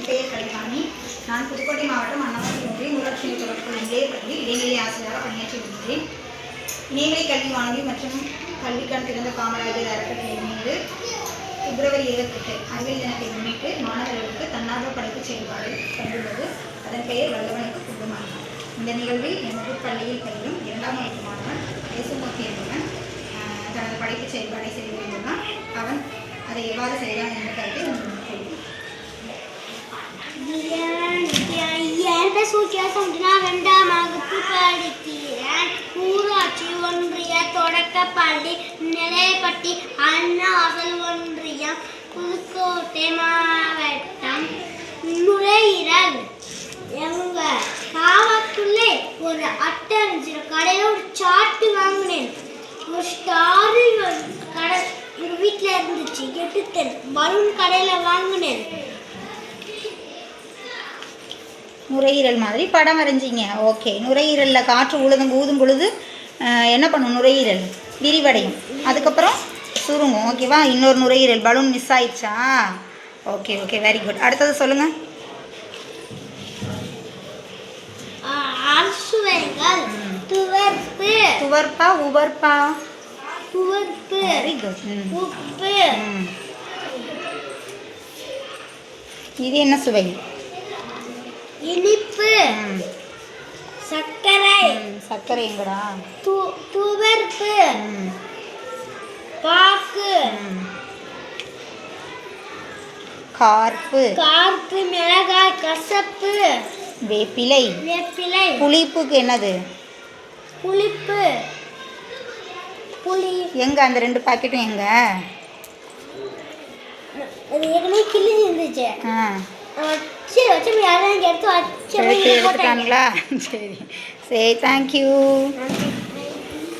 என் பெயர் கலைவாணி. நான் புதுக்கோட்டை மாவட்டம் அன்னவாசல் ஒன்றியம் ஊராட்சி தொடர்பு நிலையப்பள்ளி இடைநிலை ஆசிரியராக பணியாற்றி வருகிறேன். இணையவழி கல்வி வானொலி மற்றும் கல்விக்கான திறந்த காமராஜர் அறக்கட்டளை மீது பிப்ரவரி 28 அறிவியல் தினத்தை முன்னிட்டு மாணவர்களுக்கு தன்னார்வ படைப்பு செயல்பாடு கண்டுள்ளது. அதன் பெயர் வல்லவனுக்கு குடும்பமானது. இந்த நிகழ்வில் எமது பள்ளியில் பயிலும் 2ஆம் வகுப்பு மாணவன் தேசமூர்த்தி என்பவன் தனது படைப்பு செயல்பாடை செய்து கொண்டுள்ளான். அவன் அதை எவ்வாறு செய்தான் என்ற கருத்தை உங்களுக்கு ஊராட்சி ஒன்றிய தொடக்கப்பள்ளி நிலையப்பட்டி அன்னவாசல் ஒன்றியம் புதுக்கோட்டை மாவட்டம். நுரையீரல் எங்க காவக்குள்ளே ஒரு அட்டை இருந்துச்சு. கடையில் ஒரு சாட்டு வாங்கினேன். ஒரு ஸ்டாரு கடை எங்கள் வீட்டில் இருந்துச்சு. எடுத்தேன். பலூன் கடையில் வாங்கினேன். நுரையீரல் மாதிரி படம் வரைஞ்சிங்க. ஓகே. நுரையீரலில் காற்று ஊதும் பொழுது என்ன பண்ணும்? நுரையீரல் விரிவடையும், அதுக்கப்புறம் சுருங்கும். ஓகேவா? இன்னொரு நுரையீரல் பலூன் மிஸ் ஆயிடுச்சா? Okay okay, very good. அடுத்தது சொல்லுங்கள். துவர்ப்பா உவர்ப்பா? துவர்ப்பு. Very good. உப்பு. இது என்ன சுவை? இனிப்பு. சர்க்கரை. சர்க்கரை எங்கடா? துவர்ப்பு. பாக்கு. கார்ப்பு. கார்ப்பு. மிளகாய். கசப்பு. வேப்பிலை. வேப்பிலை. புளிப்புக்கு என்னது? புளிப்பு. புளி. எங்க அந்த 2 பாக்கெட்டும் எங்க? அது ஏற்கனவே கிள்ளி இருந்துச்சு. எடுத்துட்டாங்களா? சரி சரி, தேங்க்யூ.